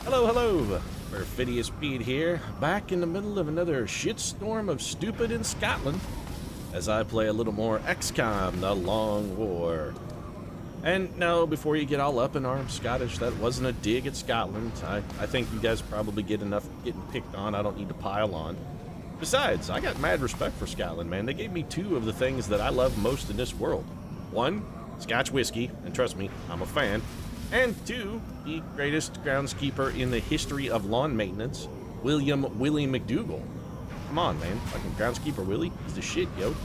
Hello, hello! Perfidious Pete here, back in the middle of another shitstorm of stupid in Scotland, as I play a little more XCOM, The Long War. And no, before you get all up in arms, Scottish, that wasn't a dig at Scotland. I think you guys probably get enough getting picked on, I don't need to pile on. Besides, I got mad respect for Scotland, man. They gave me two of the things that I love most in this world. One, Scotch whiskey, and trust me, I'm a fan. And two, the greatest groundskeeper in the history of lawn maintenance, William Willie McDougall. Come on, man. Fucking groundskeeper Willie, he's the shit, yo.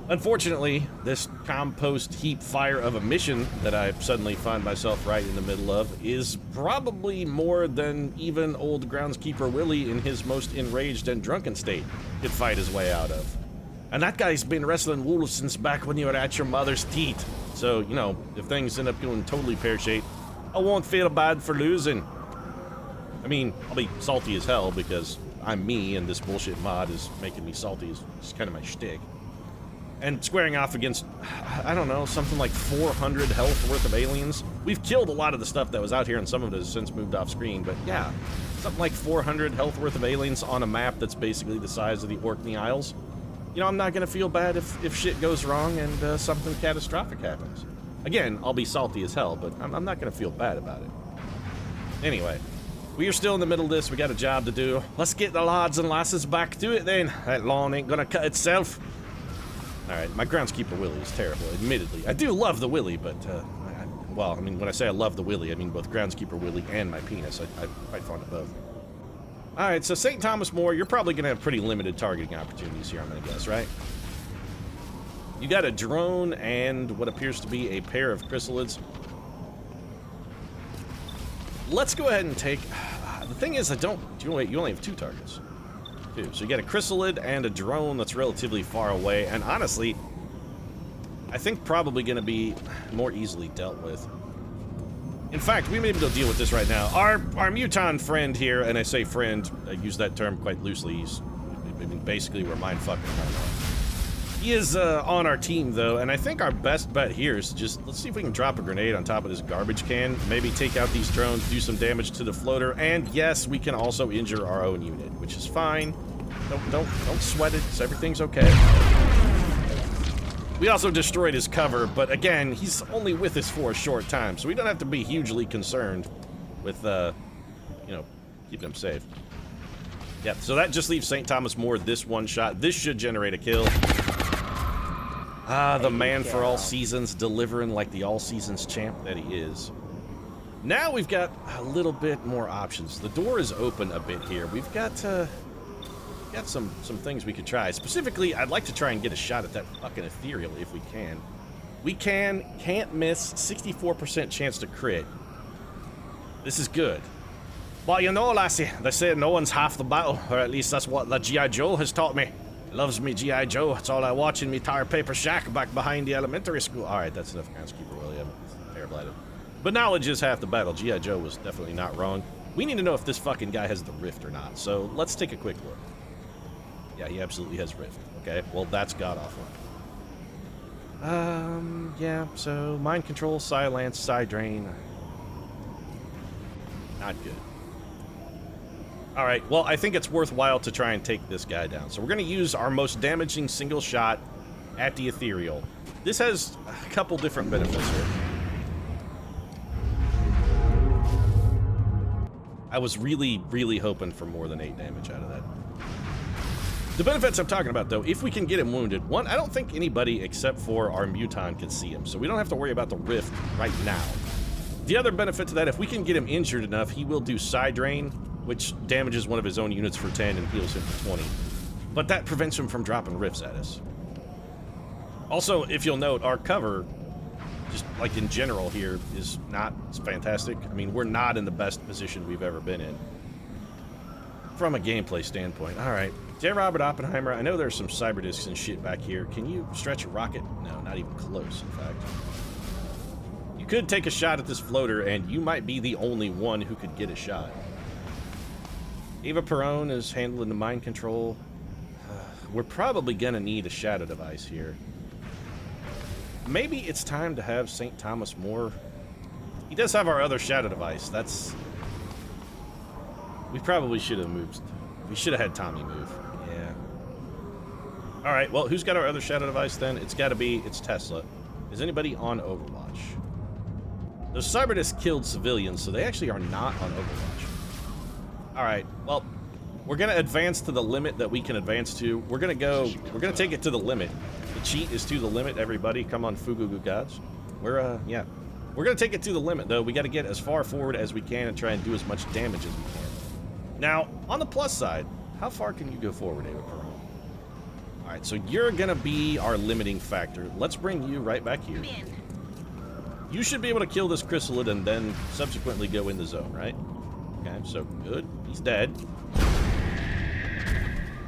Unfortunately, this compost heap fire of a mission that I suddenly find myself right in the middle of is probably more than even old groundskeeper Willie in his most enraged and drunken state could fight his way out of. And that guy's been wrestling wolves since back when you were at your mother's teat. So, you know, if things end up going totally pear-shaped, I won't feel bad for losing. I mean, I'll be salty as hell because I'm me and this bullshit mod is making me salty. It's kind of my shtick. And squaring off against, I don't know, something like 400 health worth of aliens. We've killed a lot of the stuff that was out here and some of it has since moved off screen, but yeah, something like 400 health worth of aliens on a map that's basically the size of the Orkney Isles. You know, I'm not gonna feel bad if shit goes wrong and something catastrophic happens. Again, I'll be salty as hell, but I'm not gonna feel bad about it. Anyway, we are still in the middle of this. We got a job to do. Let's get the lads and lasses back to it then. That lawn ain't gonna cut itself. Alright, my groundskeeper Willie is terrible, admittedly. I do love the Willie, but, well, I mean, when I say I love the Willie, I mean both groundskeeper Willie and my penis. I'm quite fond of both. Alright, so St. Thomas More, you're probably going to have pretty limited targeting opportunities here, I'm going to guess, right? You got a drone and what appears to be a pair of chrysalids. Let's go ahead and take... The thing is, you only have two targets. Two. So you got a chrysalid and a drone that's relatively far away, and honestly, I think probably going to be more easily dealt with. In fact, we may be able to deal with this right now. Our muton friend here, and I say friend, I use that term quite loosely. Basically, we're mind-fucking right now. He is on our team, though, and I think our best bet here is just, let's see if we can drop a grenade on top of this garbage can, maybe take out these drones, do some damage to the floater, and yes, we can also injure our own unit, which is fine. Don't sweat it, everything's okay. We also destroyed his cover, but again, he's only with us for a short time, so we don't have to be hugely concerned with, you know, keeping him safe. Yeah, so that just leaves St. Thomas More this one shot. This should generate a kill. Ah, the man for all seasons, delivering like the all-seasons champ that he is. Now we've got a little bit more options. The door is open a bit here. We've got some things we could try. Specifically, I'd like to try and get a shot at that fucking ethereal if we can. We can't miss, 64% chance to crit. This is good. But you know, lassie, they say no one's half the battle, or at least that's what the G.I. Joe has taught me. Loves me G.I. Joe. It's all I watch in me tar paper shack back behind the elementary school. Alright, that's enough groundskeeper, William. Terrible at it. But knowledge is half the battle. G.I. Joe was definitely not wrong. We need to know if this fucking guy has the rift or not, so let's take a quick look. Yeah, he absolutely has rift. Okay, well, that's god-awful. Yeah, so mind control, silence, side drain. Not good. Alright, well, I think it's worthwhile to try and take this guy down. So we're going to use our most damaging single shot at the ethereal. This has a couple different benefits here. I was really, really hoping for more than 8 damage out of that. The benefits I'm talking about, though, if we can get him wounded, one, I don't think anybody except for our muton can see him, so we don't have to worry about the rift right now. The other benefit to that, if we can get him injured enough, he will do side drain, which damages one of his own units for 10 and heals him for 20. But that prevents him from dropping rifts at us. Also, if you'll note, our cover, just like in general here, is not fantastic. I mean, we're not in the best position we've ever been in from a gameplay standpoint. Alright, J. Robert Oppenheimer, I know there's some cyber discs and shit back here. Can you stretch a rocket? No, not even close, in fact. You could take a shot at this floater, and you might be the only one who could get a shot. Eva Perone is handling the mind control. We're probably gonna need a shadow device here. Maybe it's time to have St. Thomas More. He does have our other shadow device. That's We probably should have moved. We should have had Tommy move. Yeah. All right, well, who's got our other shadow device then? It's got to be, it's Tesla. Is anybody on Overwatch? Those Cyberdiscs killed civilians, so they actually are not on Overwatch. All right, well, we're going to advance to the limit that we can advance to. We're going to take it to the limit. The cheat is to the limit, everybody. Come on, Fugugu gods. Yeah. We're going to take it to the limit, though. We got to get as far forward as we can and try and do as much damage as we can. Now, on the plus side, how far can you go forward, Ava Perron? All right, so you're going to be our limiting factor. Let's bring you right back here. You should be able to kill this chrysalid and then subsequently go in the zone, right? Okay, so good. He's dead.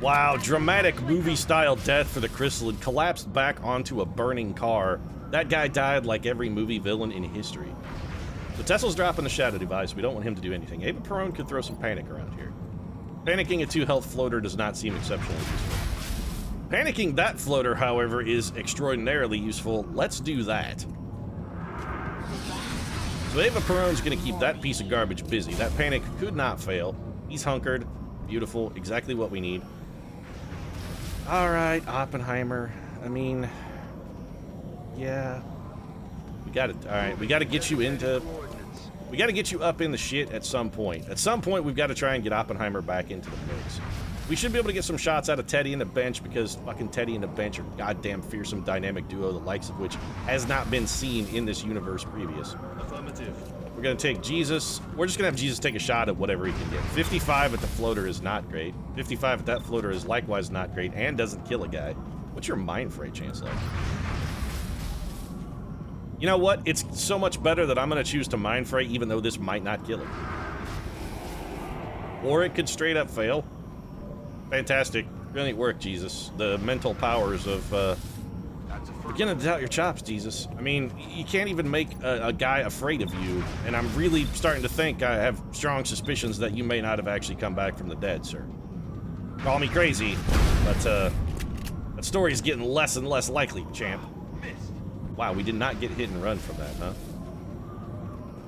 Wow, dramatic movie-style death for the chrysalid. Collapsed back onto a burning car. That guy died like every movie villain in history. So Tesla's dropping the shadow device. We don't want him to do anything. Ava Perron could throw some panic around here. Panicking a 2-health floater does not seem exceptionally useful. Panicking that floater, however, is extraordinarily useful. Let's do that. So Ava Perron's going to keep that piece of garbage busy. That panic could not fail. He's hunkered. Beautiful. Exactly what we need. All right, Oppenheimer. I mean, yeah. We got it. All right, we got to get you into... We got to get you up in the shit at some point. At some point, we've got to try and get Oppenheimer back into the mix. We should be able to get some shots out of Teddy and the bench because fucking Teddy and the bench are goddamn fearsome dynamic duo, the likes of which has not been seen in this universe previous. Affirmative. We're going to take Jesus. We're just going to have Jesus take a shot at whatever he can get. 55 at the floater is not great. 55 at that floater is likewise not great and doesn't kill a guy. What's your mind fray chance like? You know what? It's so much better that I'm going to choose to mind fray even though this might not kill him. Or it could straight up fail. Fantastic. Brilliant work, Jesus. The mental powers of, beginning to doubt your chops, Jesus. I mean, you can't even make a guy afraid of you, and I'm really starting to think I have strong suspicions that you may not have actually come back from the dead, sir. Call me crazy, but, that story is getting less and less likely, champ. Wow, we did not get hit and run from that, huh?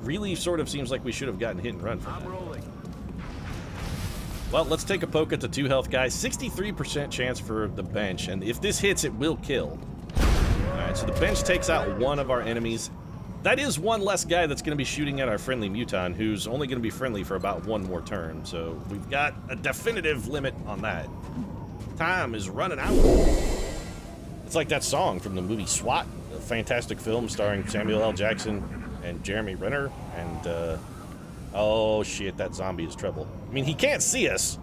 Really sort of seems like we should have gotten hit and run from that. Well, let's take a poke at the 2 health guy. 63% chance for the bench, and if this hits, it will kill. Alright, so the bench takes out one of our enemies. That is one less guy that's going to be shooting at our friendly Muton, who's only going to be friendly for about one more turn. So we've got a definitive limit on that. Time is running out. It's like that song from the movie SWAT, a fantastic film starring Samuel L. Jackson and Jeremy Renner, and, oh shit, that zombie is trouble. I mean, he can't see us.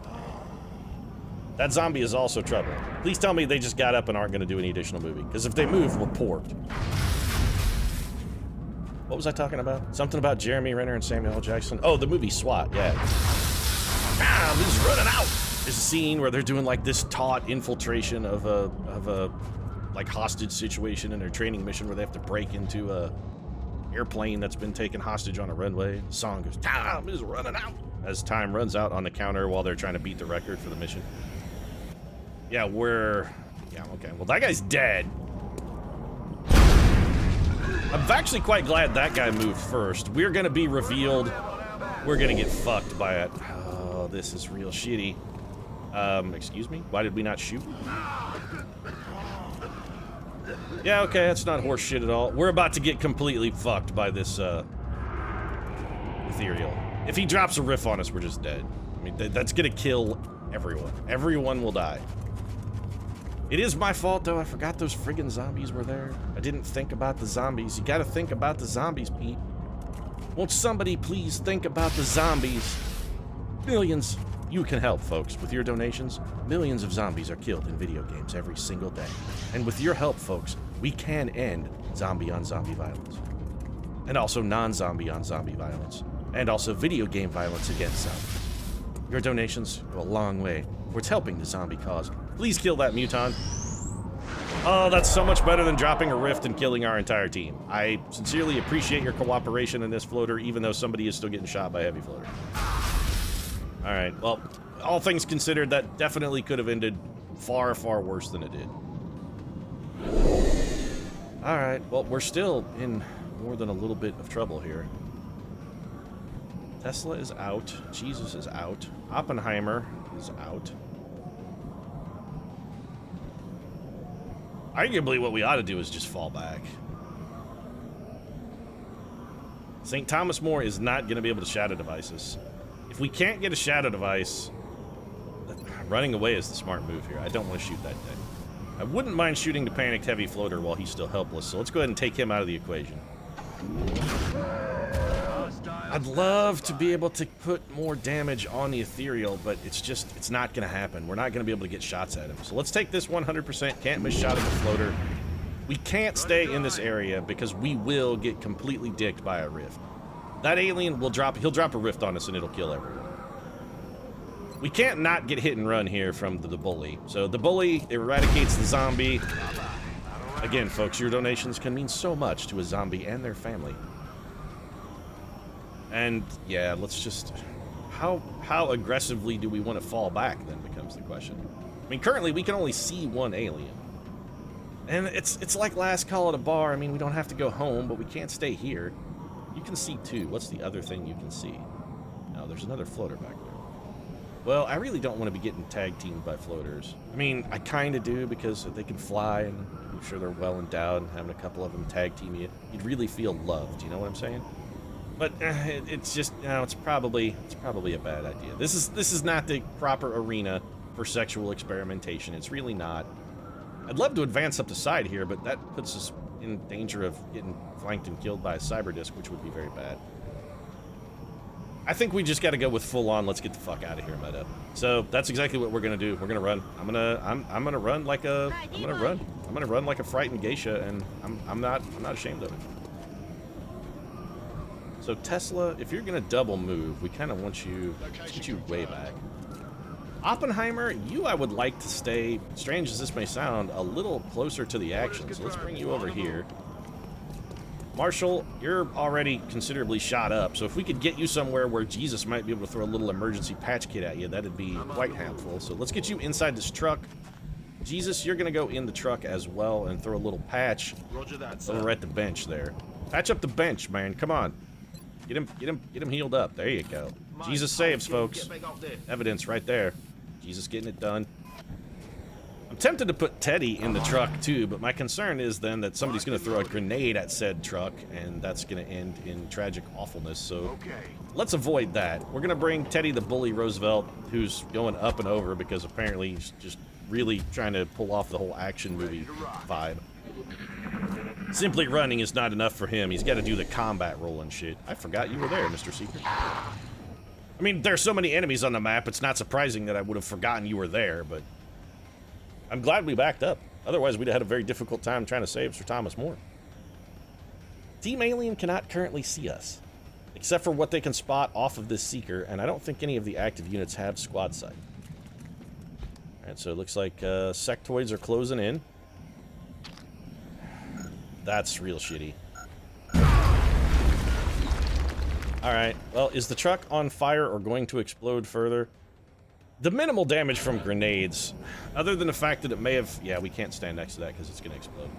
That zombie is also trouble. Please tell me they just got up and aren't going to do any additional moving, because if they move, report. What was I talking about? Something about Jeremy Renner and Samuel L. Jackson? Oh, the movie SWAT, yeah. Ah, he's running out! There's a scene where they're doing like this taut infiltration of a like hostage situation in their training mission where they have to break into a airplane that's been taken hostage on a runway. The song goes, time is running out, as time runs out on the counter while they're trying to beat the record for the mission. Yeah, okay. Well, that guy's dead. I'm actually quite glad that guy moved first. We're gonna be revealed. We're gonna get fucked by it. Oh, this is real shitty. Excuse me? Why did we not shoot? Yeah, okay, that's not horse shit at all. We're about to get completely fucked by this, ethereal. If he drops a riff on us, we're just dead. I mean, that's gonna kill everyone. Everyone will die. It is my fault, though. I forgot those friggin' zombies were there. I didn't think about the zombies. You gotta think about the zombies, Pete. Won't somebody please think about the zombies? Millions. You can help, folks. With your donations, millions of zombies are killed in video games every single day. And with your help, folks, we can end zombie-on-zombie violence. And also non-zombie-on-zombie violence. And also video game violence against zombies. Your donations go a long way towards helping the zombie cause. Please kill that Muton. Oh, that's so much better than dropping a rift and killing our entire team. I sincerely appreciate your cooperation in this floater, even though somebody is still getting shot by a heavy floater. Alright, well, all things considered, that definitely could have ended far, far worse than it did. Alright, well, we're still in more than a little bit of trouble here. Tesla is out. Jesus is out. Oppenheimer is out. Arguably, what we ought to do is just fall back. St. Thomas More is not going to be able to shadow device us. If we can't get a shadow device, running away is the smart move here. I don't want to shoot that thing. I wouldn't mind shooting the panicked heavy floater while he's still helpless, so let's go ahead and take him out of the equation. I'd love to be able to put more damage on the ethereal, but it's not going to happen. We're not going to be able to get shots at him. So let's take this 100% can't miss shot at the floater. We can't stay in this area because we will get completely dicked by a rift. That alien will he'll drop a rift on us and it'll kill everyone. We can't not get hit and run here from the bully. So the bully eradicates the zombie. Again, folks, your donations can mean so much to a zombie and their family. And yeah, let's just... How aggressively do we want to fall back, then, becomes the question. I mean, currently, we can only see one alien. And it's like last call at a bar. I mean, we don't have to go home, but we can't stay here. You can see two. What's the other thing you can see? Oh, there's another floater back there. Well, I really don't want to be getting tag teamed by floaters. I mean, I kind of do because they can fly, and I'm sure they're well endowed, and having a couple of them tag team you, you'd really feel loved. You know what I'm saying? But it's just, you know, it's probably a bad idea. This is not the proper arena for sexual experimentation. It's really not. I'd love to advance up the side here, but that puts us in danger of getting flanked and killed by a cyber disc, which would be very bad. I think we just got to go with full on. Let's get the fuck out of here, meta. So that's exactly what we're gonna do. We're gonna run. I'm gonna run like a frightened geisha, and I'm not ashamed of it. So Tesla, if you're gonna double move, we kind of want you to get you way back. Oppenheimer, you I would like to stay, strange as this may sound, a little closer to the action. So let's bring you over here. Marshall, you're already considerably shot up, so if we could get you somewhere where Jesus might be able to throw a little emergency patch kit at you, that'd be quite helpful. So let's get you inside this truck. Jesus, you're gonna go in the truck as well and throw a little patch over at the bench there. Patch up the bench, man. Come on. Get him healed up. There you go. Jesus saves, folks. Evidence right there. Jesus getting it done. I'm tempted to put Teddy in the truck too, but my concern is then that somebody's going to throw a grenade at said truck, and that's going to end in tragic awfulness, so let's avoid that. We're going to bring Teddy the Bully Roosevelt, who's going up and over because apparently he's just really trying to pull off the whole action movie vibe. Simply running is not enough for him. He's got to do the combat roll and shit. I forgot you were there, Mr. Seeker. I mean, there's so many enemies on the map, it's not surprising that I would have forgotten you were there, but I'm glad we backed up. Otherwise, we'd have had a very difficult time trying to save Sir Thomas More. Team Alien cannot currently see us, except for what they can spot off of this Seeker, and I don't think any of the active units have squad sight. Alright, so it looks like sectoids are closing in. That's real shitty. Alright, well, is the truck on fire or going to explode further? The minimal damage from grenades, other than the fact that it may have... Yeah, we can't stand next to that because it's going to explode.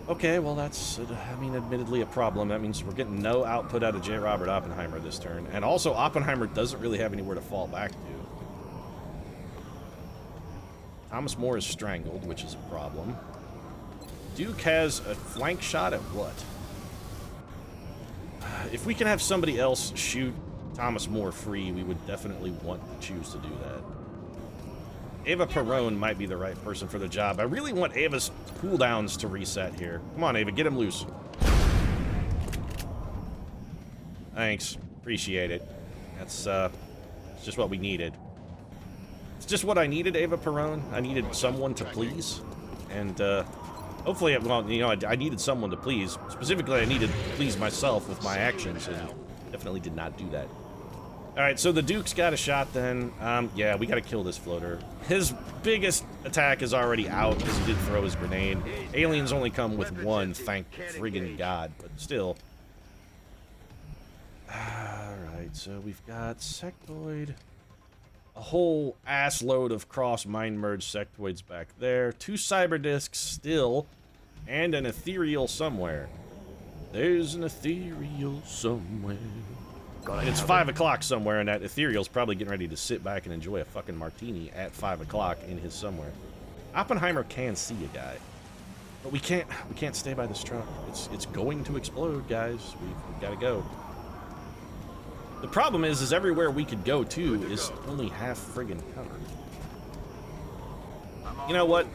Okay, well, that's, I mean, admittedly a problem. That means we're getting no output out of J. Robert Oppenheimer this turn. And also, Oppenheimer doesn't really have anywhere to fall back to. Thomas More is strangled, which is a problem. Duke has a flank shot at what? If we can have somebody else shoot Thomas More free, we would definitely want to choose to do that. Ava Perone might be the right person for the job. I really want Ava's cooldowns to reset here. Come on, Ava, get him loose. Thanks. Appreciate it. That's, it's just what we needed. It's just what I needed, Ava Perone. I needed someone to please. And, hopefully, well, you know, I needed someone to please. Specifically, I needed to please myself with my actions, and definitely did not do that. Alright, so the Duke's got a shot then. Yeah, we gotta kill this floater. His biggest attack is already out because he did throw his grenade. Aliens only come with one, thank friggin' God, but still. Alright, so we've got sectoid. A whole ass load of cross mind merge sectoids back there. 2 cyber discs still, and an ethereal somewhere. There's an ethereal somewhere. And it's 5 o'clock somewhere, and that ethereal's probably getting ready to sit back and enjoy a fucking martini at 5 o'clock in his somewhere. Oppenheimer can see a guy, but we can't stay by this truck. It's going to explode, guys. We've got to go. The problem is everywhere we could go to is only half friggin' covered. You know what?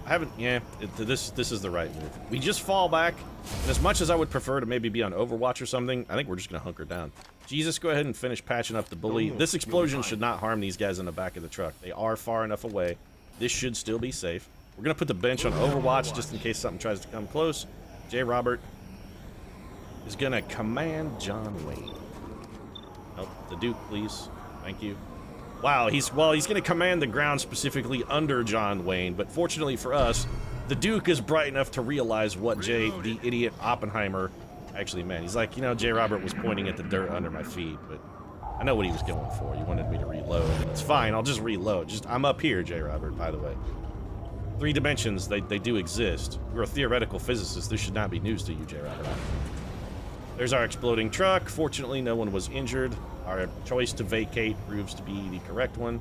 I haven't. Yeah, this is the right move. We just fall back, and as much as I would prefer to maybe be on Overwatch or something, I think we're just gonna hunker down. Jesus, go ahead and finish patching up the bully. This explosion should not harm these guys in the back of the truck. They are far enough away. This should still be safe. We're gonna put the bench on Overwatch just in case something tries to come close. J. Robert is gonna command John Wayne. Help the Duke, please. Thank you. Wow, he's gonna command the ground specifically under John Wayne, but fortunately for us, the Duke is bright enough to realize what the idiot Oppenheimer actually meant. He's like, you know, J. Robert was pointing at the dirt under my feet, but I know what he was going for. He wanted me to reload. It's fine, I'll just reload. I'm up here, J. Robert, by the way. 3 dimensions, they do exist. You're a theoretical physicist. This should not be news to you, J. Robert. There's our exploding truck. Fortunately, no one was injured. Our choice to vacate proves to be the correct one.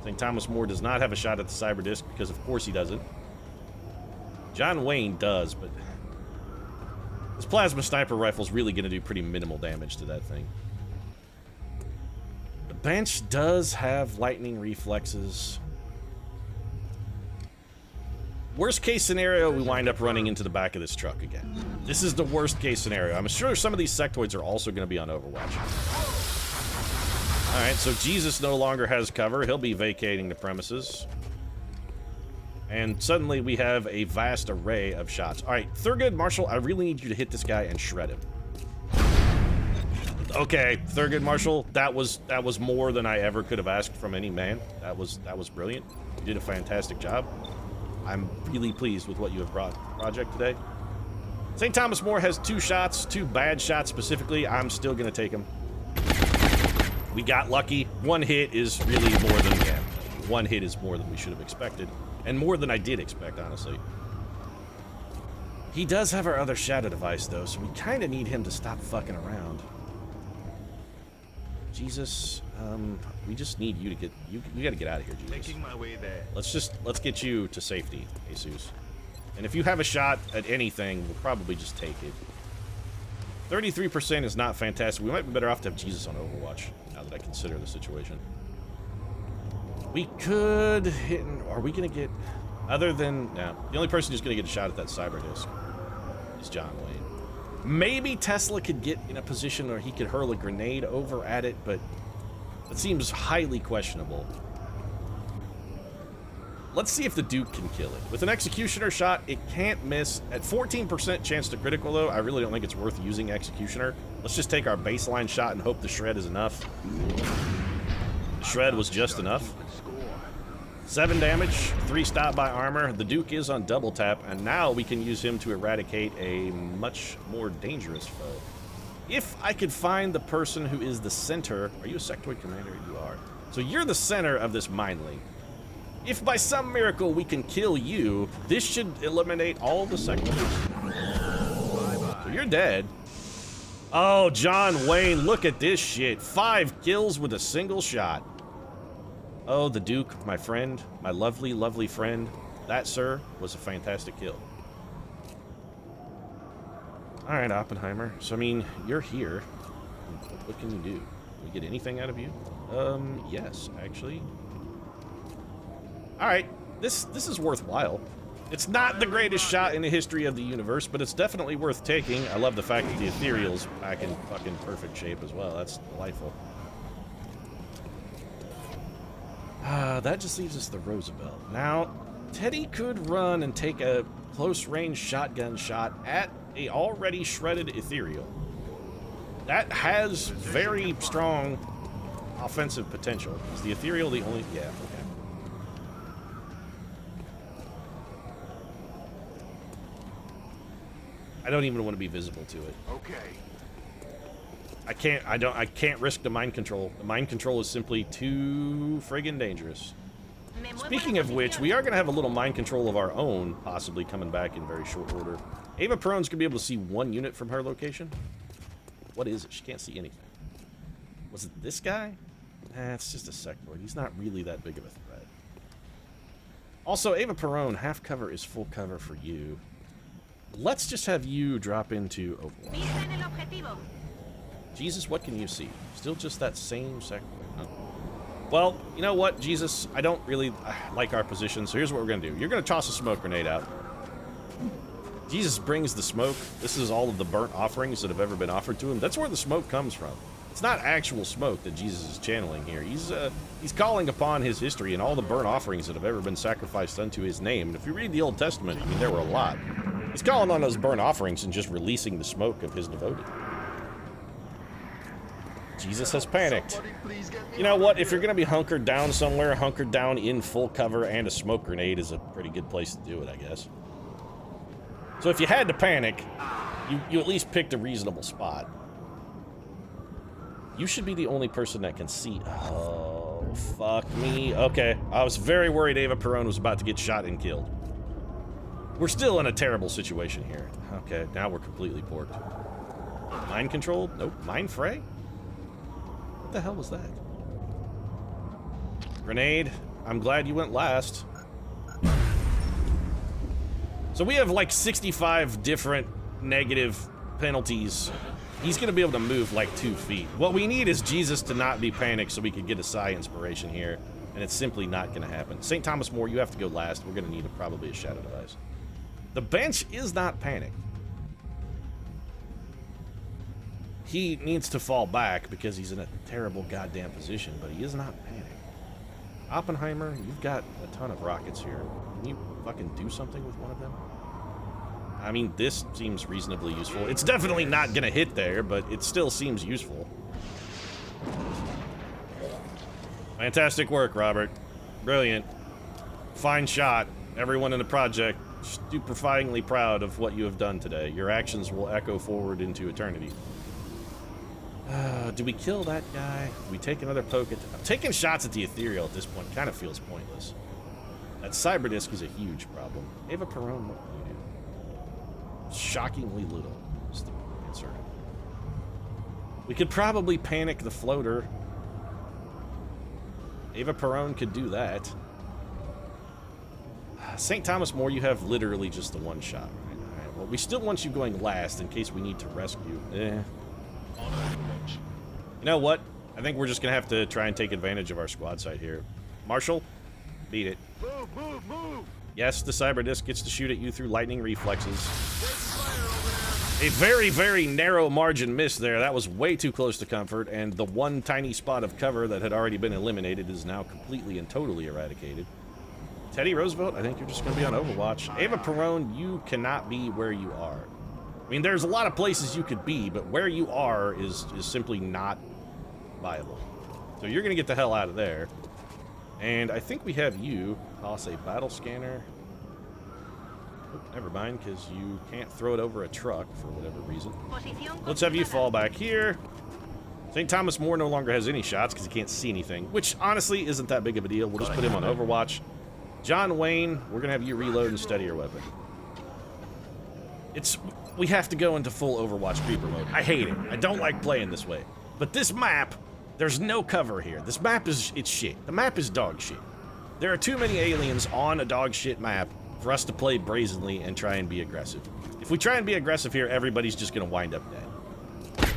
St. Thomas More does not have a shot at the cyber disc because of course he doesn't. John Wayne does, but this plasma sniper rifle is really going to do pretty minimal damage to that thing. The bench does have lightning reflexes. Worst case scenario, we wind up running into the back of this truck again. This is the worst case scenario. I'm sure some of these sectoids are also going to be on Overwatch. Alright, so Jesus no longer has cover. He'll be vacating the premises. And suddenly we have a vast array of shots. Alright, Thurgood Marshall, I really need you to hit this guy and shred him. Okay, Thurgood Marshall, that was more than I ever could have asked from any man. That was brilliant. You did a fantastic job. I'm really pleased with what you have brought to the project today. St. Thomas More has 2 shots, 2 bad shots specifically. I'm still gonna take them. We got lucky. 1 hit is really more than, yeah, 1 hit is more than we should have expected. And more than I did expect, honestly. He does have our other shadow device, though, so we kind of need him to stop fucking around. Jesus, we just need you to get, you gotta get out of here, Jesus. Making my way there. Let's get you to safety, Jesus. And if you have a shot at anything, we'll probably just take it. 33% is not fantastic. We might be better off to have Jesus on Overwatch, now that I consider the situation. We could hit, are we gonna get, other than, no, the only person who's gonna get a shot at that cyber disc is John Wayne. Maybe Tesla could get in a position where he could hurl a grenade over at it, but it seems highly questionable. Let's see if the Duke can kill it. With an Executioner shot, it can't miss. At 14% chance to critical, though, I really don't think it's worth using Executioner. Let's just take our baseline shot and hope the shred is enough. The shred was just enough. 7 damage, 3 stop by armor. The Duke is on double tap, and now we can use him to eradicate a much more dangerous foe. If I could find the person who is the center... Are you a sectoid commander? You are. So you're the center of this mine link. If by some miracle we can kill you, this should eliminate all the sectoids. So you're dead. Oh, John Wayne, look at this shit. 5 kills with a single shot. Oh, the Duke, my friend, my lovely, lovely friend. That, sir, was a fantastic kill. All right, Oppenheimer. So, I mean, you're here. What can you do? Can we get anything out of you? Yes, actually. All right, this is worthwhile. It's not the greatest shot in the history of the universe, but it's definitely worth taking. I love the fact that the ethereal's back in fucking perfect shape as well. That's delightful. That just leaves us the Roosevelt. Now, Teddy could run and take a close-range shotgun shot at a already shredded ethereal. That has very strong offensive potential. Is the ethereal the only... Yeah, okay. I don't even want to be visible to it. Okay. I can't risk the mind control. The mind control is simply too friggin' dangerous. Speaking of which, we are going to have a little mind control of our own, possibly coming back in very short order. Ava Peron's gonna be able to see one unit from her location. What is it? She can't see anything. Was it this guy? Nah, it's just a sectoid. He's not really that big of a threat. Also, Ava Peron, half cover is full cover for you. Let's just have you drop into Overwatch. Jesus, what can you see? Still just that same sectoid, huh? Well, you know what, Jesus? I don't really like our position, so here's what we're gonna do. You're gonna toss a smoke grenade out. Jesus brings the smoke. This is all of the burnt offerings that have ever been offered to him. That's where the smoke comes from. It's not actual smoke that Jesus is channeling here. He's calling upon his history and all the burnt offerings that have ever been sacrificed unto his name. And if you read the Old Testament, I mean, there were a lot. He's calling on those burnt offerings and just releasing the smoke of his devoted. Jesus has panicked. You know what? If you're going to be hunkered down somewhere, hunkered down in full cover and a smoke grenade is a pretty good place to do it, I guess. So if you had to panic, you at least picked a reasonable spot. You should be the only person that can see. Oh, fuck me. Okay, I was very worried Ava Peron was about to get shot and killed. We're still in a terrible situation here. Okay, now we're completely porked. Mind controlled? Nope. Mind fray? What the hell was that? Grenade. I'm glad you went last. So we have like 65 different negative penalties. He's going to be able to move like 2 feet. What we need is Jesus to not be panicked so we can get a psi inspiration here. And it's simply not going to happen. St. Thomas More, you have to go last. We're going to need probably a shadow device. The bench is not panicked. He needs to fall back because he's in a terrible goddamn position, but he is not panicked. Oppenheimer, you've got a ton of rockets here. Can you fucking do something with one of them? I mean, this seems reasonably useful. It's definitely not gonna hit there, but it still seems useful. Fantastic work, Robert. Brilliant. Fine shot. Everyone in the project, stupefyingly proud of what you have done today. Your actions will echo forward into eternity. Do we kill that guy? Do we take another poke at... Taking shots at the Ethereal at this point kind of feels pointless. That Cyber Disc is a huge problem. Ava Peron, what can you do? Shockingly little is the answer. We could probably panic the floater. Ava Peron could do that. St. Thomas More, you have literally just the one shot. Right? Well, we still want you going last in case we need to rescue. You know what? I think we're just gonna have to try and take advantage of our squad site here. Marshall, beat it. Move, move, move! Yes, the Cyber Disc gets to shoot at you through lightning reflexes. A very, very narrow margin miss there. That was way too close to comfort, and the one tiny spot of cover that had already been eliminated is now completely and totally eradicated. Teddy Roosevelt, I think you're just going to be on Overwatch. Ava Peron, you cannot be where you are. I mean, there's a lot of places you could be, but where you are is simply not viable. So you're going to get the hell out of there. And I think we have you toss a battle scanner. Oh, never mind, because you can't throw it over a truck for whatever reason. Let's have you fall back here. St. Thomas More no longer has any shots because he can't see anything, which honestly isn't that big of a deal. We'll just put him on Overwatch. John Wayne, we're going to have you reload and steady your weapon. We have to go into full Overwatch creeper mode. I hate it. I don't like playing this way. But this map, there's no cover here. This map it's shit. The map is dog shit. There are too many aliens on a dog shit map for us to play brazenly and try and be aggressive. If we try and be aggressive here, everybody's just going to wind up dead.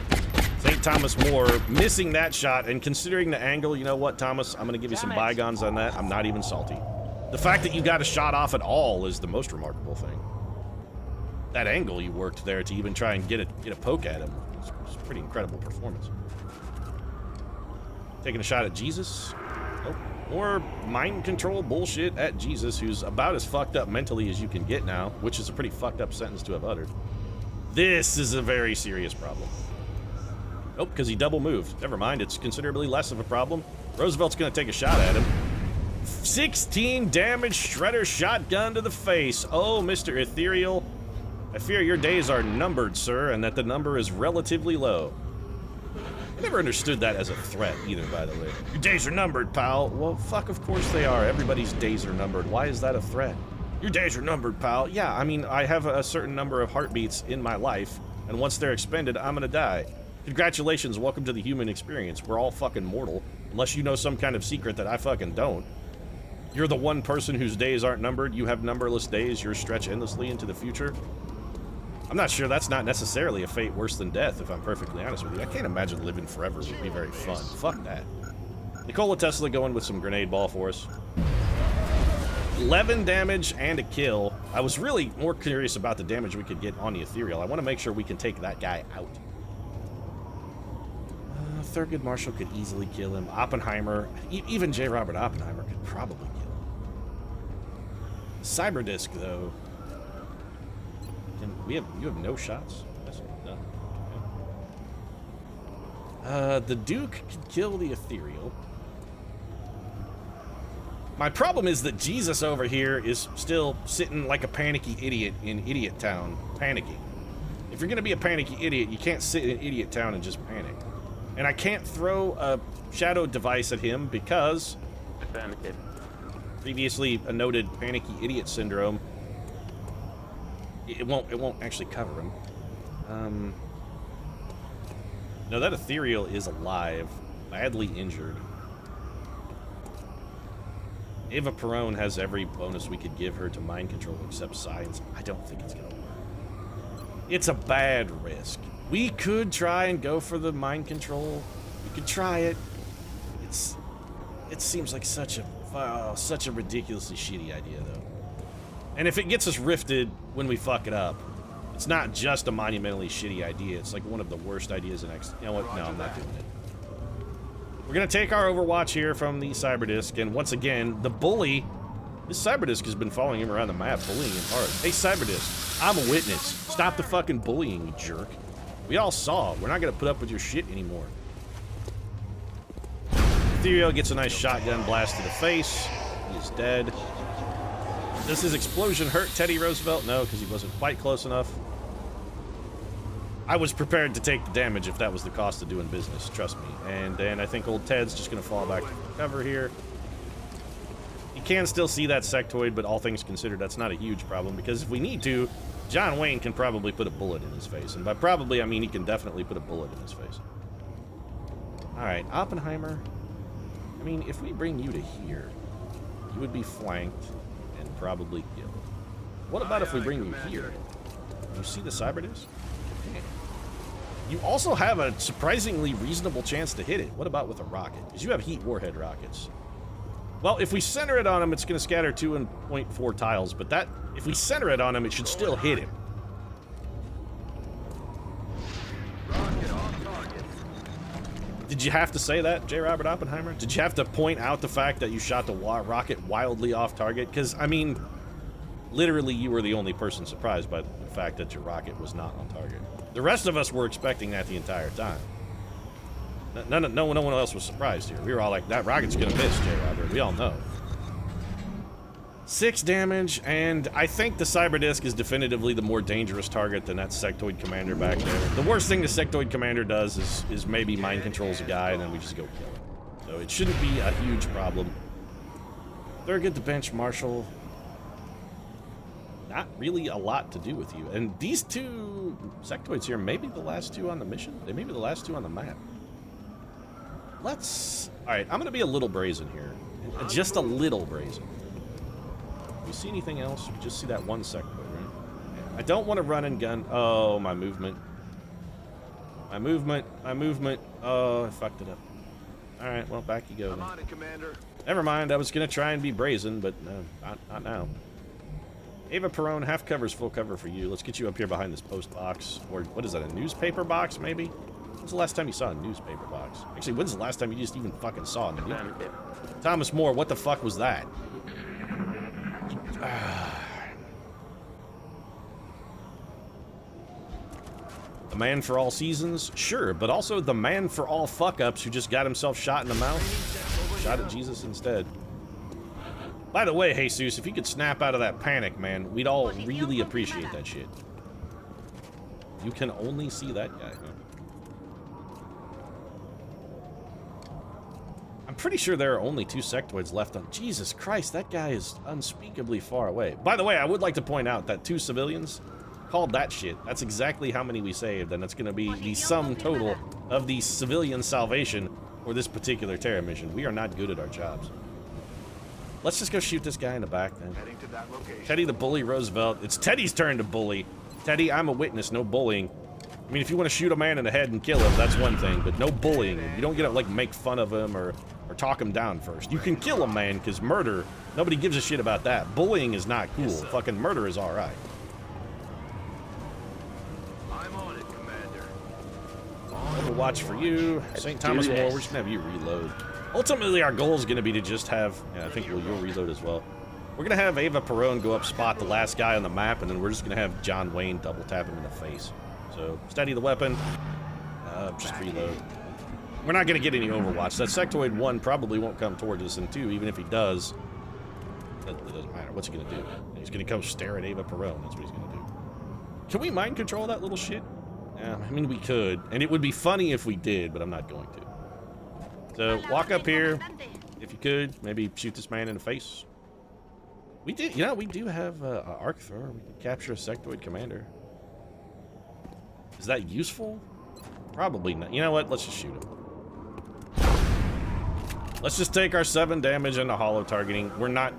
St. Thomas More missing that shot, and considering the angle, you know what, Thomas? I'm going to give you some bygones on that. I'm not even salty. The fact that you got a shot off at all is the most remarkable thing. That angle you worked there to even try and get a poke at him was a pretty incredible performance. Taking a shot at Jesus. Nope. More mind control bullshit at Jesus, who's about as fucked up mentally as you can get now, which is a pretty fucked up sentence to have uttered. This is a very serious problem. Nope, because he double moved. Never mind, it's considerably less of a problem. Roosevelt's gonna take a shot at him. 16 damage shredder shotgun to the face. Oh, Mr. Ethereal. I fear your days are numbered, sir, and that the number is relatively low. I never understood that as a threat either, by the way. Your days are numbered, pal. Well, fuck, of course they are. Everybody's days are numbered. Why is that a threat? Your days are numbered, pal. Yeah, I mean, I have a certain number of heartbeats in my life, and once they're expended, I'm gonna die. Congratulations, welcome to the human experience. We're all fucking mortal, unless you know some kind of secret that I fucking don't. You're the one person whose days aren't numbered. You have numberless days. Yours stretch endlessly into the future. I'm not sure that's not necessarily a fate worse than death, if I'm perfectly honest with you. I can't imagine living forever would be very fun. Fuck that. Nikola Tesla going with some grenade ball for us. 11 damage and a kill. I was really more curious about the damage we could get on the ethereal. I want to make sure we can take that guy out. Thurgood Marshall could easily kill him. Oppenheimer, even J. Robert Oppenheimer could probably kill him. Cyberdisc, though. You have no shots? No. Okay. The Duke could kill the ethereal. My problem is that Jesus over here is still sitting like a panicky idiot in Idiot Town, panicking. If you're gonna be a panicky idiot, you can't sit in Idiot Town and just panic. And I can't throw a shadow device at him because previously a noted panicky idiot syndrome. It won't actually cover him. No, that ethereal is alive, badly injured. Eva Perone has every bonus we could give her to mind control except science. I don't think it's gonna work. It's a bad risk. We could try and go for the mind control. We could try it. It seems like such a ridiculously shitty idea, though. And if it gets us rifted when we fuck it up, it's not just a monumentally shitty idea. It's like one of the worst ideas in X. You know what? No, I'm not doing it. We're gonna take our Overwatch here from the Cyberdisc, and once again, the bully. This Cyberdisc has been following him around the map, bullying him hard. Hey, Cyberdisc, I'm a witness. Stop the fucking bullying, you jerk. We all saw. We're not gonna put up with your shit anymore. Ethereal gets a nice shotgun blast to the face. He is dead. Does his explosion hurt Teddy Roosevelt? No, because he wasn't quite close enough. I was prepared to take the damage if that was the cost of doing business, trust me. And then I think old Ted's just gonna fall back to cover here. You can still see that sectoid, but all things considered, that's not a huge problem, because if we need to, John Wayne can probably put a bullet in his face. And by probably, I mean he can definitely put a bullet in his face. Alright, Oppenheimer. I mean, if we bring you to here, you would be flanked and probably killed. What about if we bring you here? You see the Cyberdisc? You also have a surprisingly reasonable chance to hit it. What about with a rocket? Because you have heat warhead rockets. Well, if we center it on him, it's going to scatter 2.4 tiles, but that, if we center it on him, it should still hit him. Did you have to say that, J. Robert Oppenheimer? Did you have to point out the fact that you shot the rocket wildly off target? Because, I mean, literally you were the only person surprised by the fact that your rocket was not on target. The rest of us were expecting that the entire time. No one else was surprised here. We were all like, that rocket's gonna miss, J. Robert. We all know. 6 damage, and I think the Cyberdisc is definitively the more dangerous target than that Sectoid Commander back there. The worst thing the Sectoid Commander does is maybe mind controls a guy, and then we just go kill him. So it shouldn't be a huge problem. Thurgood the Bench Marshal. Not really a lot to do with you. And these two sectoids here may be the last two on the mission. They may be the last two on the map. Alright, I'm going to be a little brazen here. Just a little brazen. You see anything else? You just see that one sectoid, right? I don't want to run and gun. Oh, my movement. My movement. Oh, I fucked it up. Alright, well, back you go. I'm on it, Commander. Never mind, I was going to try and be brazen, but no, not now. Ava Perone, half cover's full cover for you. Let's get you up here behind this post box. Or, what is that, a newspaper box, maybe? When's the last time you saw a newspaper box? Actually, when's the last time you just even fucking saw a newspaper? Thomas More, what the fuck was that? The man for all seasons? Sure, but also the man for all fuck-ups who just got himself shot in the mouth. Shot at Jesus instead. By the way, Jesus, if you could snap out of that panic, man, we'd all really appreciate that shit. You can only see that guy, huh? I'm pretty sure there are only 2 sectoids left on... Jesus Christ, that guy is unspeakably far away. By the way, I would like to point out that 2 civilians called that shit. That's exactly how many we saved, and that's going to be the sum total of the civilian salvation for this particular Terra mission. We are not good at our jobs. Let's just go shoot this guy in the back, then. Heading to that location. Teddy the bully Roosevelt. It's Teddy's turn to bully. Teddy, I'm a witness, no bullying. I mean, if you want to shoot a man in the head and kill him, that's one thing, but no bullying. You don't get to, like, make fun of him or talk him down first. You can kill a man, because murder, nobody gives a shit about that. Bullying is not cool. Yes, fucking murder is alright. I'm on it, Commander. Overwatch for you. St. Thomas More, we're just going to have you reload. Ultimately, our goal is going to be to just have... Yeah, I think you'll reload as well. We're going to have Ava Perón go up spot the last guy on the map, and then we're just going to have John Wayne double tap him in the face. So, steady the weapon. Just reload. We're not going to get any Overwatch. That Sectoid 1 probably won't come towards us, and 2, even if he does, that doesn't matter. What's he going to do? He's going to come stare at Ava Perón. That's what he's going to do. Can we mind control that little shit? Yeah, I mean, we could. And it would be funny if we did, but I'm not going to. So, walk up here. If you could, maybe shoot this man in the face. We did, you know, we do have an arc thrower. We can capture a sectoid commander. Is that useful? Probably not. You know what? Let's just shoot him. Let's just take our 7 damage into hollow targeting. We're not...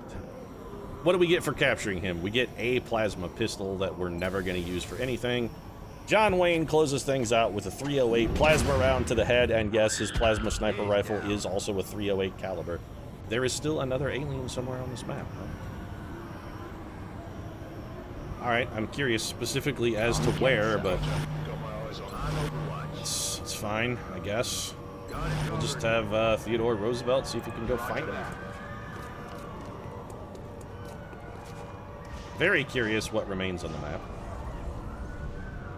What do we get for capturing him? We get a plasma pistol that we're never going to use for anything. John Wayne closes things out with a 308 plasma round to the head, and yes, his plasma sniper rifle is also a 308 caliber. There is still another alien somewhere on this map. Alright, I'm curious specifically as to where, but it's fine, I guess. We'll just have Theodore Roosevelt see if he can go find him. Very curious what remains on the map.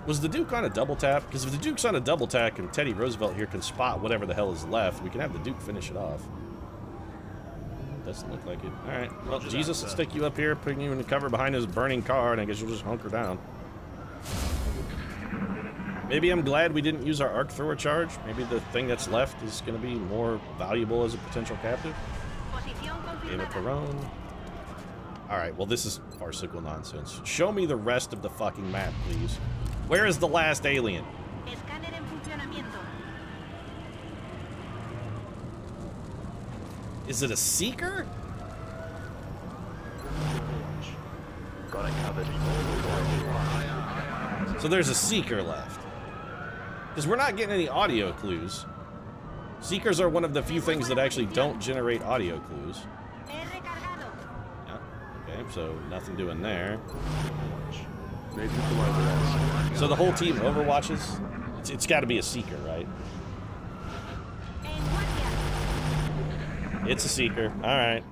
Was the Duke on a double tap? Because if the Duke's on a double tap and Teddy Roosevelt here can spot whatever the hell is left, we can have the Duke finish it off. Doesn't look like it. Alright, well, Jesus will stick you up here, putting you in the cover behind his burning car, and I guess you'll just hunker down. Maybe I'm glad we didn't use our arc thrower charge. Maybe the thing that's left is going to be more valuable as a potential captive. Ava Perón. Alright, well, this is farcical nonsense. Show me the rest of the fucking map, please. Where is the last alien? Is it a seeker? So there's a seeker left. Because we're not getting any audio clues. Seekers are one of the few things that actually don't generate audio clues. Yeah, okay, so nothing doing there. So the whole team overwatches? It's got to be a seeker, right? It's a seeker. Alright.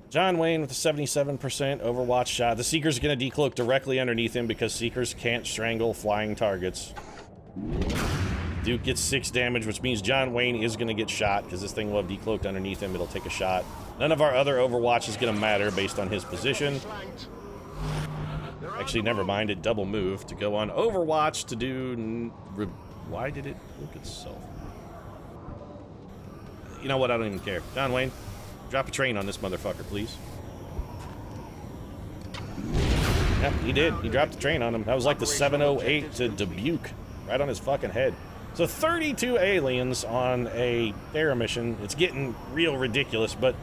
John Wayne with a 77% overwatch shot. The seeker's going to decloak directly underneath him because seekers can't strangle flying targets. Duke gets 6 damage, which means John Wayne is going to get shot because this thing will have decloaked underneath him. It'll take a shot. None of our other overwatch is going to matter based on his position. Actually, never mind. It double moved to go on overwatch to do... Why did it look itself? You know what? I don't even care. John Wayne, drop a train on this motherfucker, please. Yeah, he did. He dropped the train on him. That was like the 708 to Dubuque. Right on his fucking head. So 32 aliens on a Terra mission. It's getting real ridiculous, but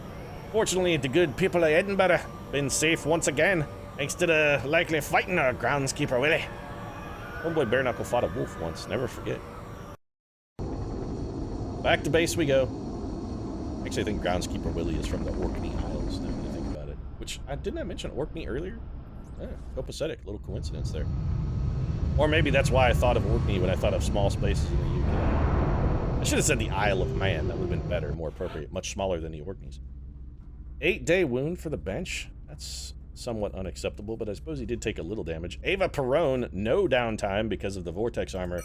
fortunately the good people of Edinburgh been safe once again, thanks to the likely fighting our groundskeeper Willie. Homeboy Bare Knuckle fought a wolf once, never forget. Back to base we go. Actually, I think Groundskeeper Willie is from the Orkney Isles, now that I think about it. Which, didn't I mention Orkney earlier? Yeah, copacetic, little coincidence there. Or maybe that's why I thought of Orkney when I thought of small spaces in the UK. I should have said the Isle of Man, that would have been better, more appropriate, much smaller than the Orkneys. 8-day wound for the bench? That's somewhat unacceptable, but I suppose he did take a little damage. Ava Perón, no downtime because of the Vortex armor.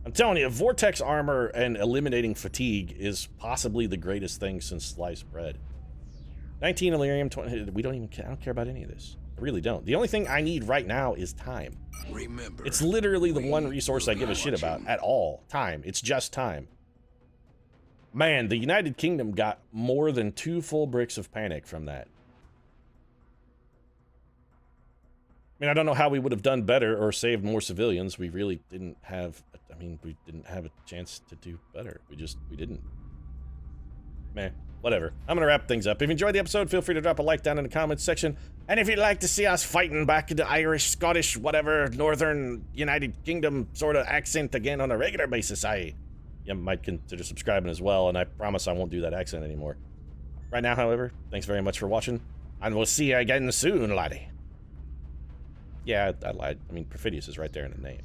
I'm telling you, Vortex armor and eliminating fatigue is possibly the greatest thing since sliced bread. 19 Illyrium, 20... We don't even care. I don't care about any of this. I really don't. The only thing I need right now is time. Remember, it's literally the one resource I give a shit about at all. Time. It's just time. Man, the United Kingdom got more than 2 full bricks of panic from that. I mean, I don't know how we would have done better or saved more civilians. We really didn't have, I mean, we didn't have a chance to do better. We didn't. Man, whatever. I'm gonna wrap things up. If you enjoyed the episode, feel free to drop a like down in the comments section. And if you'd like to see us fighting back into Irish, Scottish, whatever, Northern United Kingdom sort of accent again on a regular basis, you might consider subscribing as well, and I promise I won't do that accent anymore. Right now, however, thanks very much for watching, and we'll see you again soon, laddie. Yeah, I lied. I mean, Perfidious is right there in the name.